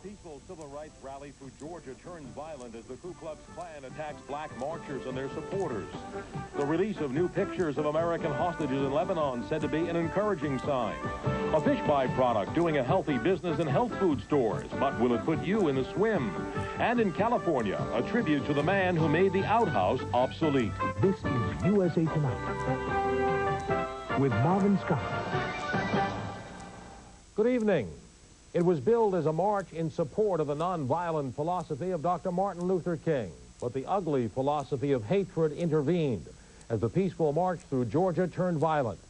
peaceful civil rights rally through Georgia turns violent as the Ku Klux Klan attacks black marchers and their supporters. The release of new pictures of American hostages in Lebanon said to be an encouraging sign. A fish byproduct doing a healthy business in health food stores, but will it put you in the swim? And in California, a tribute to the man who made the outhouse obsolete. This is USA Tonight with Marvin Scott. Good evening. It was billed as a march in support of the nonviolent philosophy of Dr. Martin Luther King, but the ugly philosophy of hatred intervened as the peaceful march through Georgia turned violent.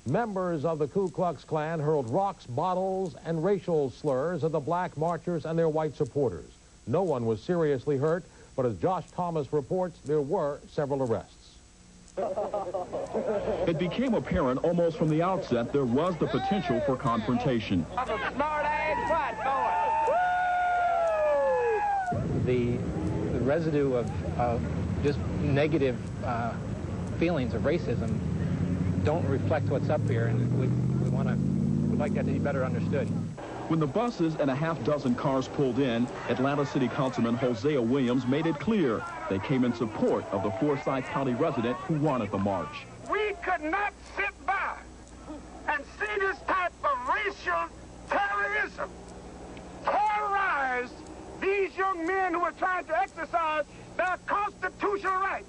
Members of the Ku Klux Klan hurled rocks, bottles, and racial slurs at the black marchers and their white supporters. No one was seriously hurt, but as Josh Thomas reports, there were several arrests. It became apparent almost from the outset there was the potential for confrontation. The residue of just negative feelings of racism don't reflect what's up here, and we'd like that to be better understood. When the buses and a half-dozen cars pulled in, Atlanta City Councilman Hosea Williams made it clear they came in support of the Forsyth County resident who wanted the march. We could not sit by and see this type of racial terrorism terrorize these young men who are trying to exercise their constitutional rights.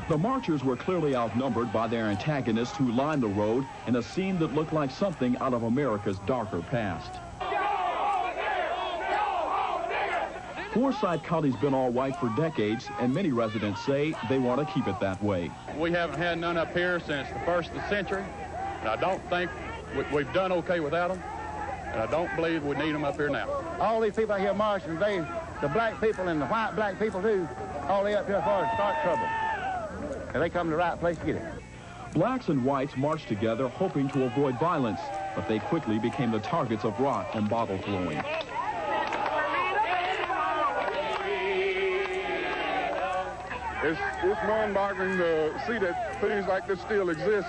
The marchers were clearly outnumbered by their antagonists who lined the road in a scene that looked like something out of America's darker past. Forsyth County's been all white for decades, and many residents say they want to keep it that way. We haven't had none up here since the first of the century, and I don't think we've done okay without them, and I don't believe we need them up here now. All these people out here marching, the black people and the white black people too, all they up here for is start trouble. And they come to the right place to get it. Blacks and whites marched together hoping to avoid violence, but they quickly became the targets of rock and bottle throwing. It's mind-boggling to see that things like this still exist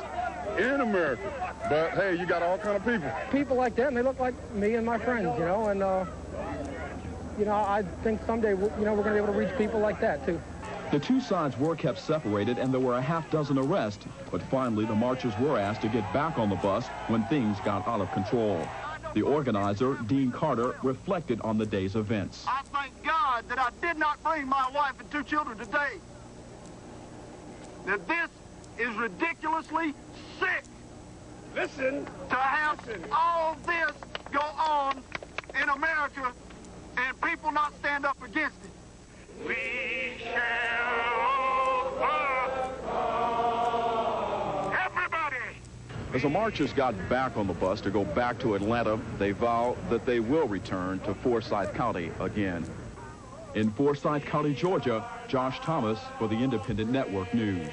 in America. But, hey, you got all kind of people. People like that, and they look like me and my friends, you know, and, I think someday, we're going to be able to reach people like that, too. The two sides were kept separated, and there were a half-dozen arrests. But finally, the marchers were asked to get back on the bus when things got out of control. The organizer, Dean Carter, reflected on the day's events. I thank God that I did not bring my wife and 2 children today. That this is ridiculously sick. Listen. To have all this go on in America and people not stand up against it. We shall overcome. Everybody. As the marchers got back on the bus to go back to Atlanta, they vow that they will return to Forsyth County again. In Forsyth County, Georgia, Josh Thomas for the Independent Network News.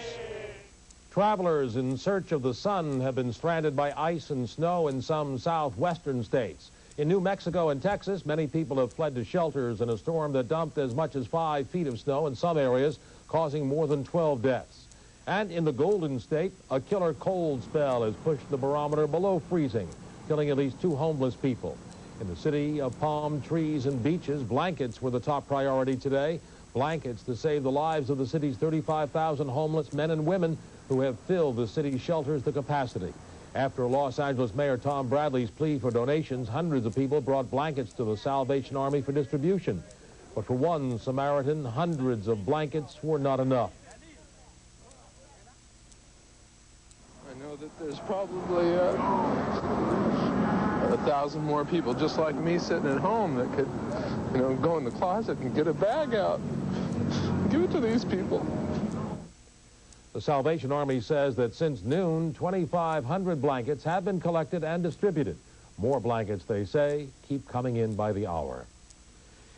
Travelers in search of the sun have been stranded by ice and snow in some southwestern states. In New Mexico and Texas, many people have fled to shelters in a storm that dumped as much as 5 feet of snow in some areas, causing more than 12 deaths. And in the Golden State, a killer cold spell has pushed the barometer below freezing, killing at least 2 homeless people. In the city of palm trees and beaches, blankets were the top priority today. Blankets to save the lives of the city's 35,000 homeless men and women who have filled the city's shelters to capacity. After Los Angeles Mayor Tom Bradley's plea for donations, hundreds of people brought blankets to the Salvation Army for distribution. But for one Samaritan, hundreds of blankets were not enough. I know that there's probably 1,000 more people just like me sitting at home that could, go in the closet and get a bag out, give it to these people. The Salvation Army says that since noon, 2,500 blankets have been collected and distributed. More blankets, they say, keep coming in by the hour.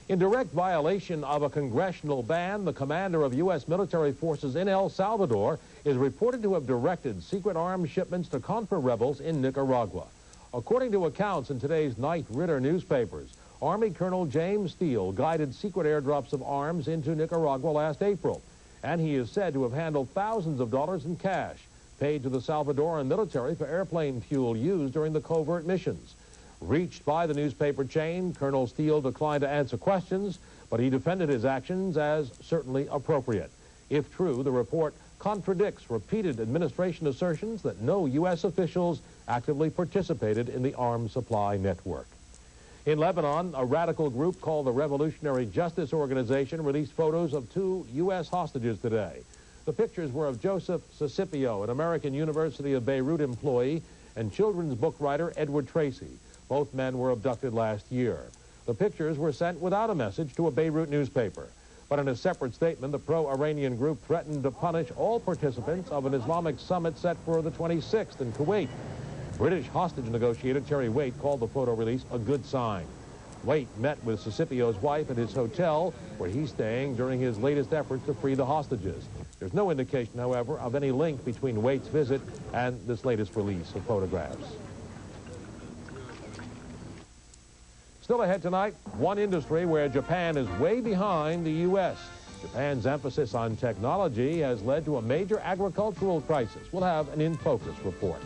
In direct violation of a congressional ban, the commander of U.S. military forces in El Salvador is reported to have directed secret arms shipments to Contra rebels in Nicaragua. According to accounts in today's Knight Ridder newspapers, Army Colonel James Steele guided secret airdrops of arms into Nicaragua last April. And he is said to have handled thousands of dollars in cash paid to the Salvadoran military for airplane fuel used during the covert missions. Reached by the newspaper chain, Colonel Steele declined to answer questions, but he defended his actions as certainly appropriate. If true, the report contradicts repeated administration assertions that no U.S. officials actively participated in the arms supply network. In Lebanon, a radical group called the Revolutionary Justice Organization released photos of 2 U.S. hostages today. The pictures were of Joseph Sicipio, an American University of Beirut employee, and children's book writer Edward Tracy. Both men were abducted last year. The pictures were sent without a message to a Beirut newspaper. But in a separate statement, the pro-Iranian group threatened to punish all participants of an Islamic summit set for the 26th in Kuwait. British hostage negotiator Terry Waite called the photo release a good sign. Waite met with Sicipio's wife at his hotel, where he's staying during his latest efforts to free the hostages. There's no indication, however, of any link between Waite's visit and this latest release of photographs. Still ahead tonight, one industry where Japan is way behind the U.S. Japan's emphasis on technology has led to a major agricultural crisis. We'll have an In Focus report.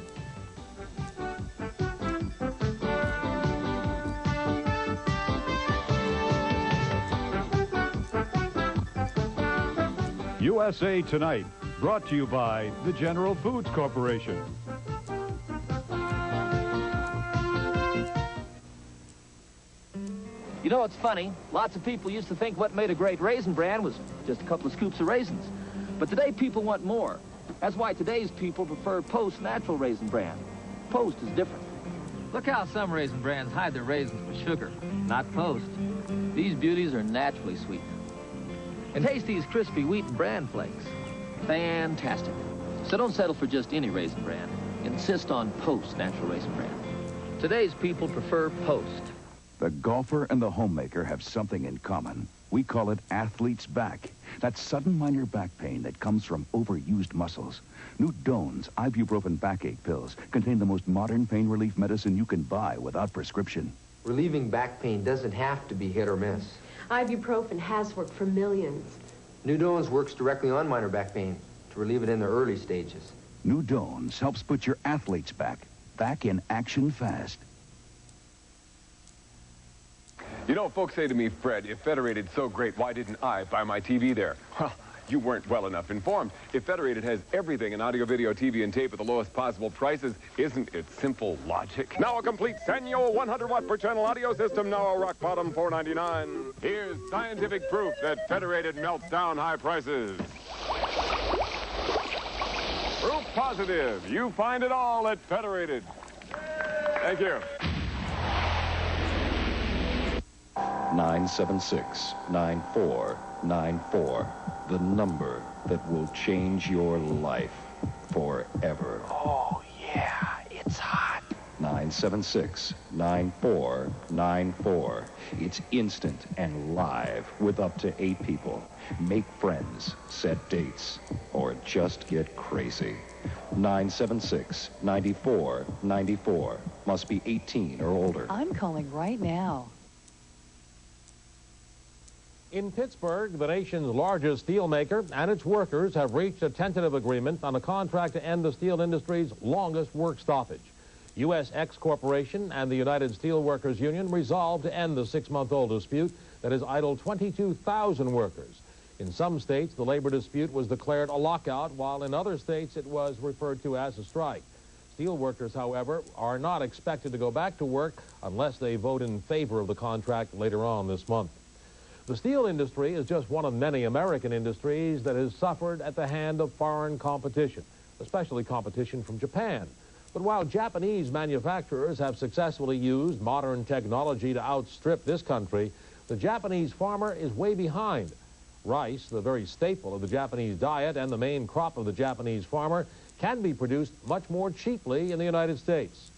USA Tonight, brought to you by the General Foods Corporation. You know, it's funny. Lots of people used to think what made a great raisin bran was just a couple of scoops of raisins. But today, people want more. That's why today's people prefer Post natural raisin bran. Post is different. Look how some raisin brands hide their raisins with sugar. Not Post. These beauties are naturally sweet. And taste these crispy wheat and bran flakes. Fantastic. So don't settle for just any raisin bran. Insist on Post natural raisin bran. Today's people prefer Post. The golfer and the homemaker have something in common. We call it athlete's back. That sudden minor back pain that comes from overused muscles. New Doan's ibuprofen backache pills contain the most modern pain relief medicine you can buy without prescription. Relieving back pain doesn't have to be hit or miss. Ibuprofen has worked for millions. New Doan's works directly on minor back pain to relieve it in the early stages. New Doan's helps put your athlete's back in action fast. You know, folks say to me, Fred, if Federated's so great, why didn't I buy my TV there? Well, you weren't well enough informed. If Federated has everything in audio, video, TV, and tape at the lowest possible prices, isn't it simple logic? Now a complete Sanyo 100-watt per channel audio system, now a rock bottom $4.99. Here's scientific proof that Federated melts down high prices. Proof positive. You find it all at Federated. Thank you. 976-9494, the number that will change your life forever. Oh, yeah, it's hot. 976-9494. It's instant and live with up to 8 people. Make friends, set dates, or just get crazy. 976-9494. Must be 18 or older. I'm calling right now. In Pittsburgh, the nation's largest steelmaker and its workers have reached a tentative agreement on a contract to end the steel industry's longest work stoppage. U.S. X Corporation and the United Steelworkers Union resolved to end the 6-month-old dispute that has idled 22,000 workers. In some states, the labor dispute was declared a lockout, while in other states it was referred to as a strike. Steelworkers, however, are not expected to go back to work unless they vote in favor of the contract later on this month. The steel industry is just one of many American industries that has suffered at the hand of foreign competition, especially competition from Japan. But while Japanese manufacturers have successfully used modern technology to outstrip this country, the Japanese farmer is way behind. Rice, the very staple of the Japanese diet and the main crop of the Japanese farmer, can be produced much more cheaply in the United States.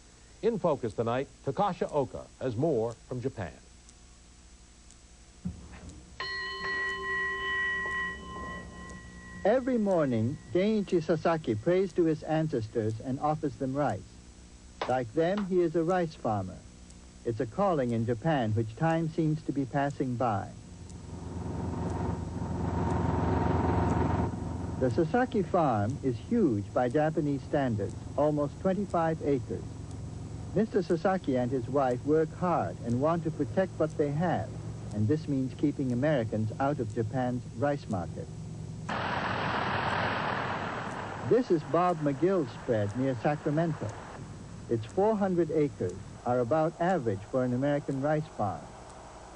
In Focus tonight, Takasha Oka has more from Japan. Every morning, Genichi Sasaki prays to his ancestors and offers them rice. Like them, he is a rice farmer. It's a calling in Japan which time seems to be passing by. The Sasaki farm is huge by Japanese standards, almost 25 acres. Mr. Sasaki and his wife work hard and want to protect what they have, and this means keeping Americans out of Japan's rice market. This is Bob McGill's spread near Sacramento. Its 400 acres are about average for an American rice farm.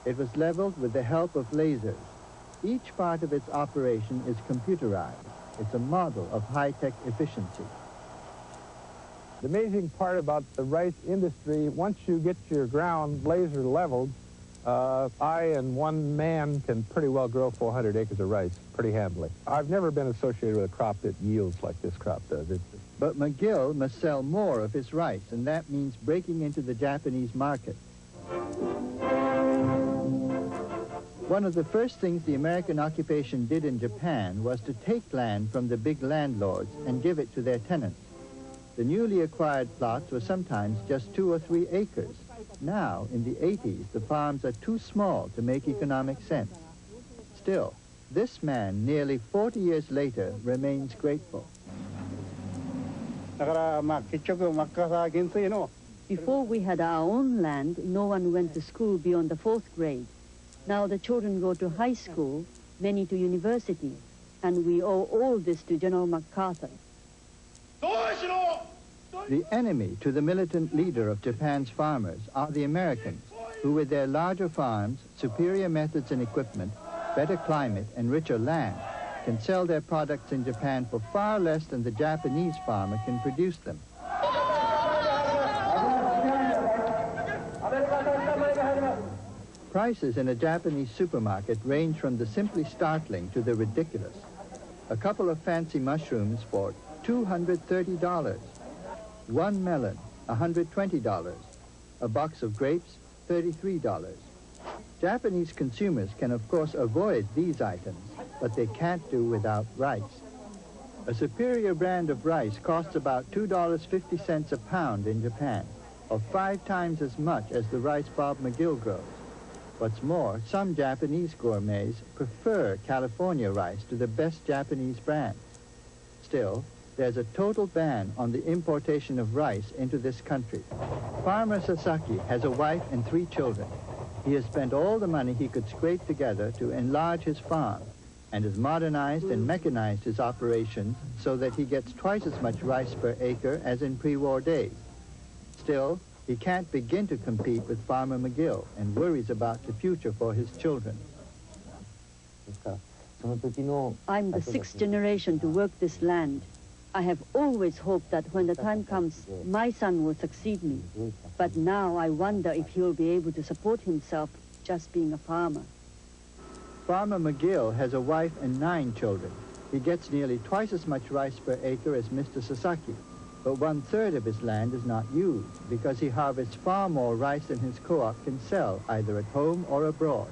It was leveled with the help of lasers. Each part of its operation is computerized. It's a model of high-tech efficiency. The amazing part about the rice industry, once you get your ground laser leveled, I and one man can pretty well grow 400 acres of rice pretty handily. I've never been associated with a crop that yields like this crop does. But McGill must sell more of his rice, and that means breaking into the Japanese market. One of the first things the American occupation did in Japan was to take land from the big landlords and give it to their tenants. The newly acquired plots were sometimes just 2 or 3 acres. Now, in the 80s, the farms are too small to make economic sense. Still, this man, nearly 40 years later, remains grateful. Before we had our own land, no one went to school beyond the 4th grade. Now the children go to high school, many to university, and we owe all this to General MacArthur. The enemy to the militant leader of Japan's farmers are the Americans, who with their larger farms, superior methods and equipment, better climate, and richer land, can sell their products in Japan for far less than the Japanese farmer can produce them. Prices in a Japanese supermarket range from the simply startling to the ridiculous. A couple of fancy mushrooms for $230. One melon, $120. A box of grapes, $33. Japanese consumers can, of course, avoid these items, but they can't do without rice. A superior brand of rice costs about $2.50 a pound in Japan, or 5 times as much as the rice Bob McGill grows. What's more, some Japanese gourmets prefer California rice to the best Japanese brands. Still, there's a total ban on the importation of rice into this country. Farmer Sasaki has a wife and 3 children. He has spent all the money he could scrape together to enlarge his farm and has modernized and mechanized his operations so that he gets twice as much rice per acre as in pre-war days. Still, he can't begin to compete with Farmer McGill and worries about the future for his children. I'm the 6th generation to work this land. I have always hoped that when the time comes, my son will succeed me. But now I wonder if he'll be able to support himself just being a farmer. Farmer McGill has a wife and 9 children. He gets nearly twice as much rice per acre as Mr. Sasaki. But 1/3 of his land is not used because he harvests far more rice than his co-op can sell, either at home or abroad.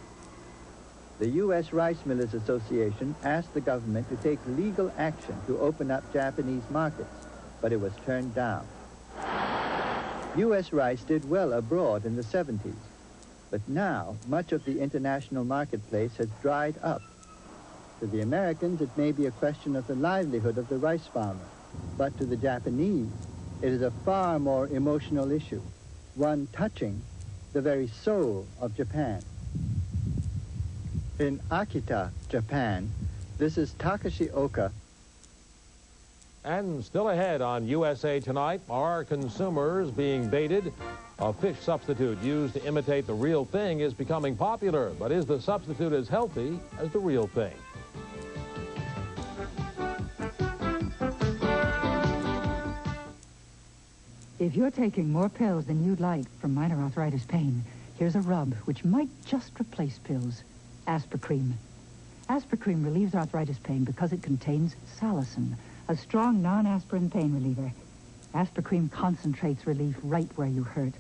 The U.S. Rice Millers Association asked the government to take legal action to open up Japanese markets, but it was turned down. U.S. rice did well abroad in the 70s, but now much of the international marketplace has dried up. To the Americans, it may be a question of the livelihood of the rice farmer, but to the Japanese, it is a far more emotional issue, one touching the very soul of Japan. In Akita, Japan, this is Takashi Oka. And still ahead on USA Tonight, are consumers being baited? A fish substitute used to imitate the real thing is becoming popular, but is the substitute as healthy as the real thing? If you're taking more pills than you'd like for minor arthritis pain, here's a rub which might just replace pills. Aspercreme. Aspercreme relieves arthritis pain because it contains salicin, a strong non-aspirin pain reliever. Aspercreme concentrates relief right where you hurt,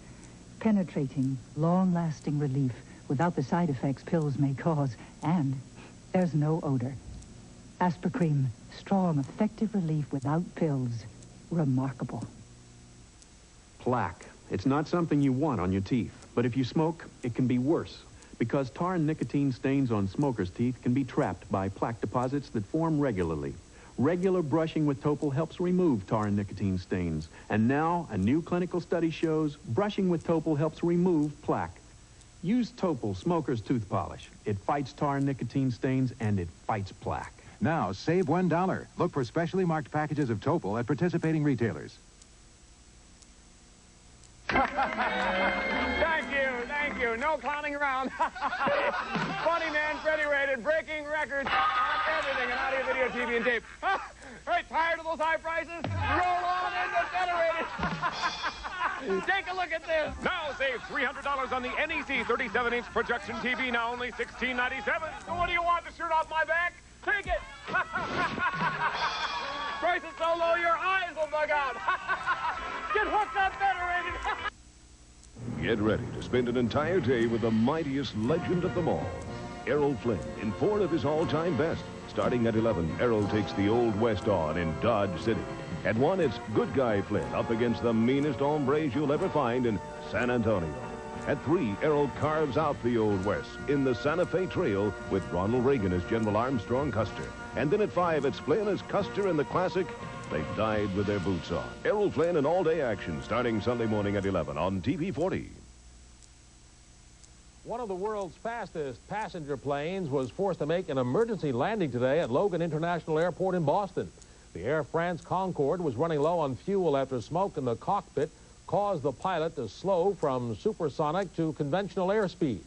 penetrating, long-lasting relief without the side effects pills may cause, and there's no odor. Aspercreme, strong, effective relief without pills. Remarkable. Plaque. It's not something you want on your teeth, but if you smoke, it can be worse, because tar and nicotine stains on smokers' teeth can be trapped by plaque deposits that form regularly. Regular brushing with Topol helps remove tar and nicotine stains. And now, a new clinical study shows brushing with Topol helps remove plaque. Use Topol Smoker's Tooth Polish. It fights tar and nicotine stains, and it fights plaque. Now, save $1. Look for specially marked packages of Topol at participating retailers. Thank you. No clowning around. Funny man, Freddie rated, breaking records on everything in audio, video, TV, and tape. Right, tired of those high prices? Roll on into Federated. Take a look at this. Now save $300 on the NEC 37-inch projection TV, now only $16.97. So what do you want, the shirt off my back? Take it. Price is so low your eyes will bug out. Get hooked on Federated. Get ready to spend an entire day with the mightiest legend of them all, Errol Flynn, in 4 of his all-time best. Starting at 11, Errol takes the Old West on in Dodge City. At 1, it's Good Guy Flynn up against the meanest hombres you'll ever find in San Antonio. At 3, Errol carves out the Old West in the Santa Fe Trail with Ronald Reagan as General Armstrong Custer. And then at 5, it's Flynn as Custer in the classic They Died with Their Boots On. Errol Flynn in all-day action starting Sunday morning at 11 on TV 40. One of the world's fastest passenger planes was forced to make an emergency landing today at Logan International Airport in Boston. The Air France Concorde was running low on fuel after smoke in the cockpit caused the pilot to slow from supersonic to conventional airspeed.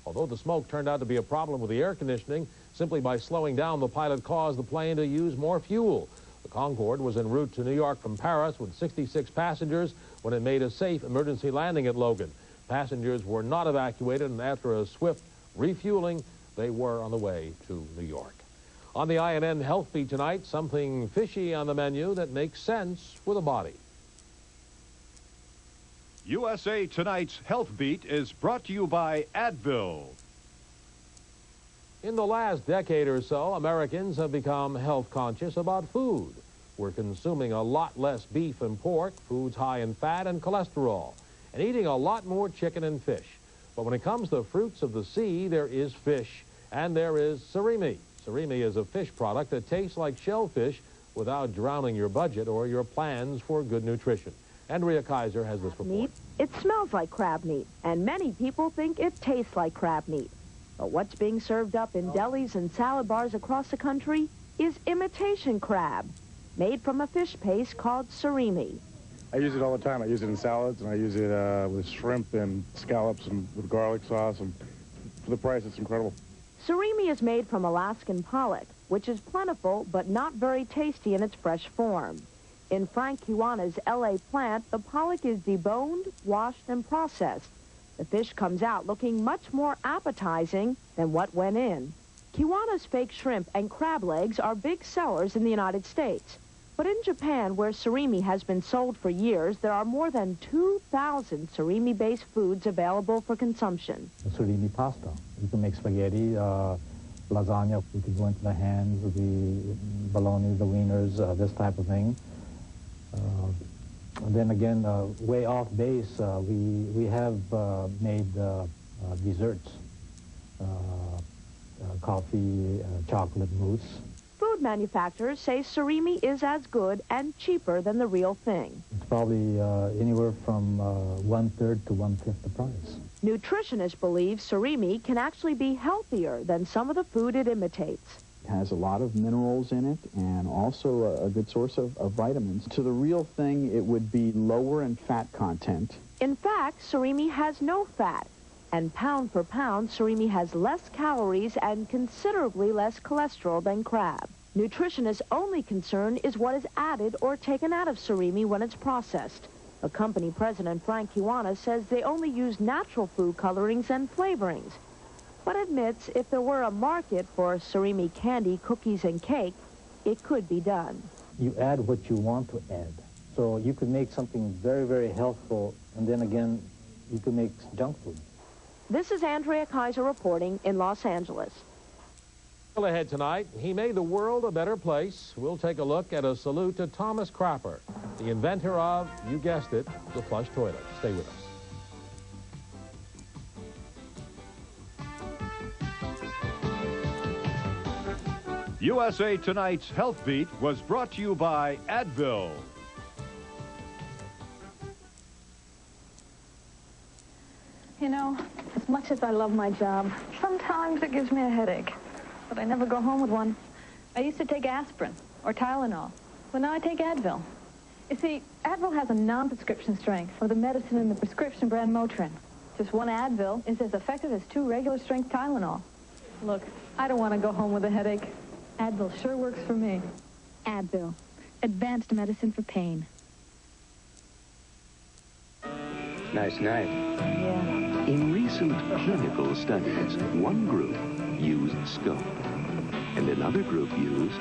Although the smoke turned out to be a problem with the air conditioning, simply by slowing down, the pilot caused the plane to use more fuel. The Concorde was en route to New York from Paris with 66 passengers when it made a safe emergency landing at Logan. Passengers were not evacuated, and after a swift refueling, they were on the way to New York. On the INN Health Feed tonight, something fishy on the menu that makes sense with a body. USA Tonight's Health Beat is brought to you by Advil. In the last decade or so, Americans have become health conscious about food. We're consuming a lot less beef and pork, foods high in fat and cholesterol, and eating a lot more chicken and fish. But when it comes to fruits of the sea, there is fish, and there is surimi. Surimi is a fish product that tastes like shellfish without drowning your budget or your plans for good nutrition. Andrea Kaiser has this report. It smells like crab meat, and many people think it tastes like crab meat. But what's being served up in delis and salad bars across the country is imitation crab, made from a fish paste called surimi. I use it all the time. I use it in salads, and I use it with shrimp and scallops and with garlic sauce, and for the price, it's incredible. Surimi is made from Alaskan pollock, which is plentiful but not very tasty in its fresh form. In Frank Kiwana's L.A. plant, the pollock is deboned, washed, and processed. The fish comes out looking much more appetizing than what went in. Kiwana's fake shrimp and crab legs are big sellers in the United States. But in Japan, where surimi has been sold for years, there are more than 2,000 surimi-based foods available for consumption. Surimi pasta. You can make spaghetti, lasagna. We could go into the hams, the bologna, the wieners, this type of thing. And then again, way off base, we have made desserts, coffee, chocolate mousse. Food manufacturers say surimi is as good and cheaper than the real thing. It's probably anywhere from 1/3 to 1/5 the price. Nutritionists believe surimi can actually be healthier than some of the food it imitates. It has a lot of minerals in it and also a good source of vitamins. To the real thing, it would be lower in fat content. In fact, surimi has no fat. And pound for pound, surimi has less calories and considerably less cholesterol than crab. Nutritionists' only concern is what is added or taken out of surimi when it's processed. A company president, Frank Kiwana, says they only use natural food colorings and flavorings, but admits if there were a market for surimi candy, cookies, and cake, it could be done. You add what you want to add. So you could make something very, very healthful, and then again, you could make junk food. This is Andrea Kaiser reporting in Los Angeles. Still ahead tonight, he made the world a better place. We'll take a look at a salute to Thomas Crapper, the inventor of, you guessed it, the flush toilet. Stay with us. USA Tonight's Health Beat was brought to you by Advil. You know, as much as I love my job, sometimes it gives me a headache. But I never go home with one. I used to take aspirin or Tylenol, but now I take Advil. You see, Advil has a non-prescription strength of the medicine in the prescription brand Motrin. Just one Advil is as effective as 2 regular-strength Tylenol. Look, I don't want to go home with a headache. Advil sure works for me. Advil, advanced medicine for pain. Nice night. Yeah. In recent clinical studies, one group used scope, and another group used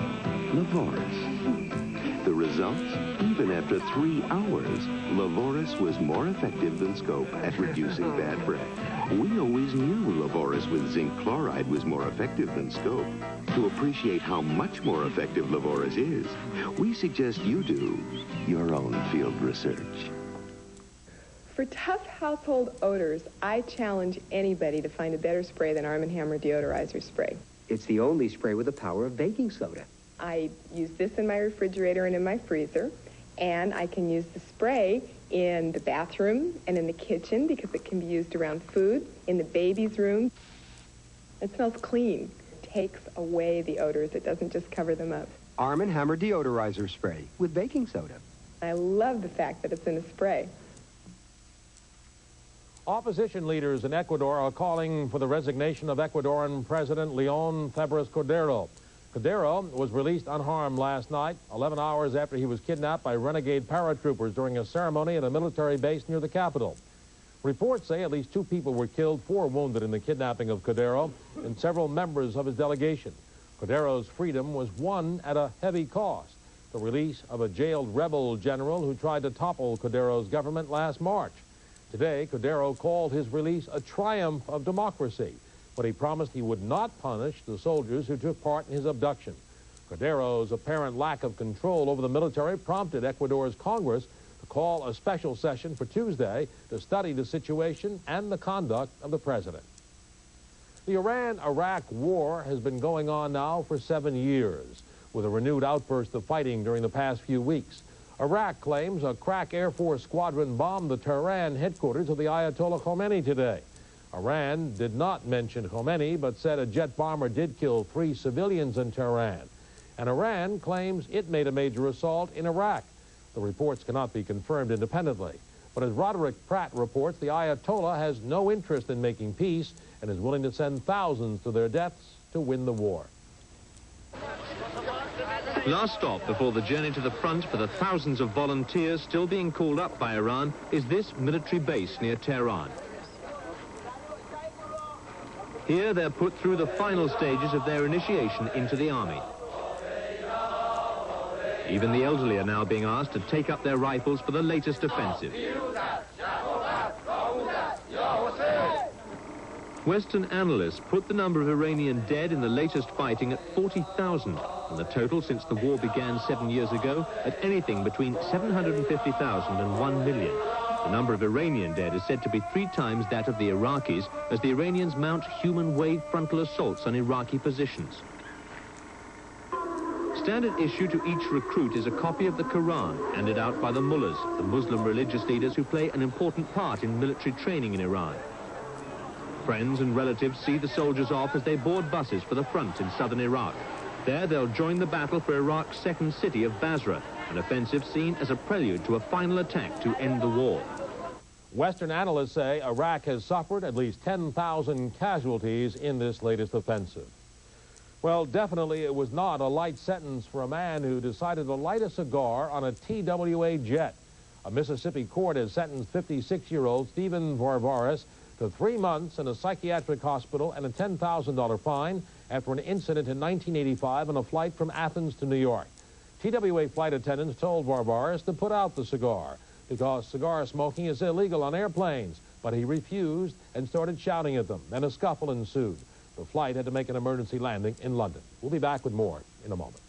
Levoris. The results? Even after 3 hours, Levoris was more effective than scope at reducing bad breath. We always knew Levoris with zinc chloride was more effective than scope. To appreciate how much more effective Levoris is, we suggest you do your own field research. For tough household odors, I challenge anybody to find a better spray than Arm & Hammer deodorizer spray. It's the only spray with the power of baking soda. I use this in my refrigerator and in my freezer, and I can use the spray in the bathroom and in the kitchen because it can be used around food, in the baby's room. It smells clean. It takes away the odors. It doesn't just cover them up. Arm & Hammer deodorizer spray with baking soda. I love the fact that it's in a spray. Opposition leaders in Ecuador are calling for the resignation of Ecuadorian President Leon Febres Cordero. Cordero was released unharmed last night, 11 hours after he was kidnapped by renegade paratroopers during a ceremony at a military base near the capital. Reports say at least 2 people were killed, 4 wounded in the kidnapping of Cordero and several members of his delegation. Cordero's freedom was won at a heavy cost, the release of a jailed rebel general who tried to topple Cordero's government last March. Today, Cordero called his release a triumph of democracy, but he promised he would not punish the soldiers who took part in his abduction. Cordero's apparent lack of control over the military prompted Ecuador's Congress to call a special session for Tuesday to study the situation and the conduct of the president. The Iran-Iraq war has been going on now for 7 years, with a renewed outburst of fighting during the past few weeks. Iraq claims a crack Air Force squadron bombed the Tehran headquarters of the Ayatollah Khomeini today. Iran did not mention Khomeini, but said a jet bomber did kill 3 civilians in Tehran. And Iran claims it made a major assault in Iraq. The reports cannot be confirmed independently. But as Roderick Pratt reports, the Ayatollah has no interest in making peace and is willing to send thousands to their deaths to win the war. Last stop before the journey to the front for the thousands of volunteers still being called up by Iran is this military base near Tehran. Here they're put through the final stages of their initiation into the army. Even the elderly are now being asked to take up their rifles for the latest offensive. Western analysts put the number of Iranian dead in the latest fighting at 40,000, and the total since the war began 7 years ago at anything between 750,000 and 1 million. The number of Iranian dead is said to be 3 times that of the Iraqis, as the Iranians mount human-wave frontal assaults on Iraqi positions. Standard issue to each recruit is a copy of the Quran, handed out by the mullahs, the Muslim religious leaders who play an important part in military training in Iran. Friends and relatives see the soldiers off as they board buses for the front in southern Iraq. There they'll join the battle for Iraq's second city of Basra, an offensive seen as a prelude to a final attack to end the war. Western analysts say Iraq has suffered at least 10,000 casualties in this latest offensive. Well, definitely it was not a light sentence for a man who decided to light a cigar on a TWA jet. A Mississippi court has sentenced 56-year-old Stephen Varvaris to 3 months in a psychiatric hospital and a $10,000 fine after an incident in 1985 on a flight from Athens to New York. TWA flight attendants told Varvaris to put out the cigar because cigar smoking is illegal on airplanes, but he refused and started shouting at them. Then a scuffle ensued. The flight had to make an emergency landing in London. We'll be back with more in a moment.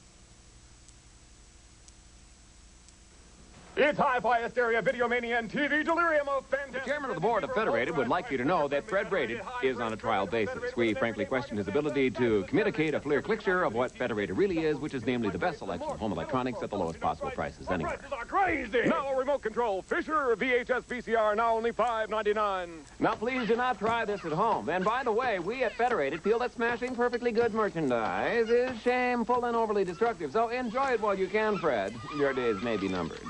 It's hi-fi hysteria, video mania, and TV delirium of fantastic... The chairman of the board of Federated would like you to know that Fred Braided is on a trial basis. We frankly question his ability to communicate a clear picture of what Federated really is, which is namely the best selection of home electronics at the lowest possible prices anywhere. Prices are crazy! Now a remote control Fisher VHS VCR, now only $5.99. Now please do not try this at home. And by the way, we at Federated feel that smashing perfectly good merchandise is shameful and overly destructive. So enjoy it while you can, Fred. Your days may be numbered.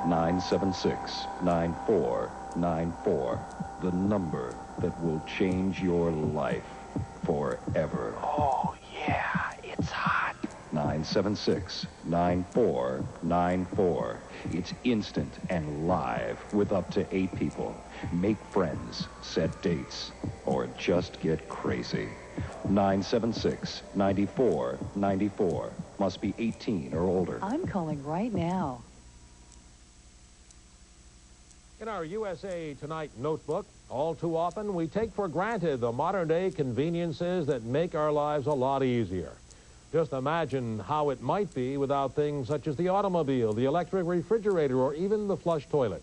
976-9494. The number that will change your life forever. Oh, yeah, it's hot. 976-9494. It's instant and live with up to 8 people. Make friends, set dates, or just get crazy. 976-9494. Must be 18 or older. I'm calling right now. In our USA Tonight notebook, all too often we take for granted the modern-day conveniences that make our lives a lot easier. Just imagine how it might be without things such as the automobile, the electric refrigerator, or even the flush toilet.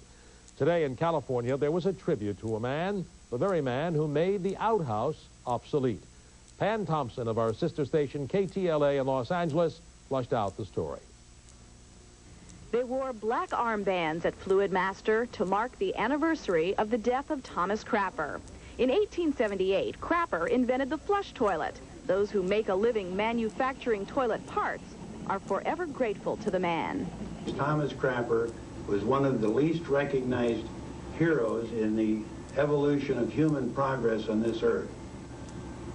Today in California, there was a tribute to a man, the very man who made the outhouse obsolete. Pan Thompson of our sister station KTLA in Los Angeles flushed out the story. They wore black armbands at Fluid Master to mark the anniversary of the death of Thomas Crapper. In 1878, Crapper invented the flush toilet. Those who make a living manufacturing toilet parts are forever grateful to the man. Thomas Crapper was one of the least recognized heroes in the evolution of human progress on this earth.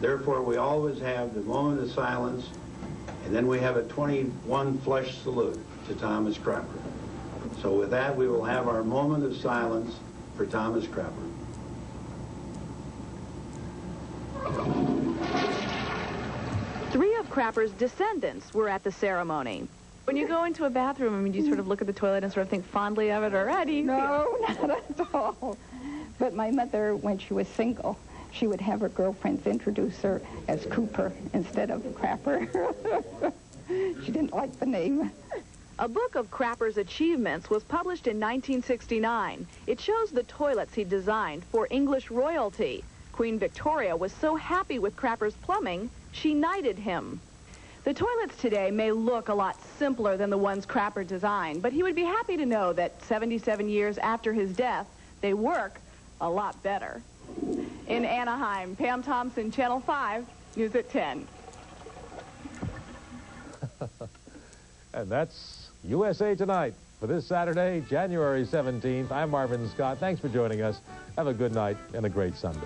Therefore, we always have the moment of silence, and then we have a 21 flush salute to Thomas Crapper. So with that, we will have our moment of silence for Thomas Crapper. Three of Crapper's descendants were at the ceremony. When you go into a bathroom, I mean, do you sort of look at the toilet and sort of think fondly of it, or how do you feel? No, not at all. But my mother, when she was single, she would have her girlfriends introduce her as Cooper instead of Crapper. She didn't like the name. A book of Crapper's achievements was published in 1969. It shows the toilets he designed for English royalty. Queen Victoria was so happy with Crapper's plumbing, she knighted him. The toilets today may look a lot simpler than the ones Crapper designed, but he would be happy to know that 77 years after his death, they work a lot better. In Anaheim, Pam Thompson, Channel 5, News at 10. And that's USA Tonight for this Saturday, January 17th. I'm Marvin Scott. Thanks for joining us. Have a good night and a great Sunday.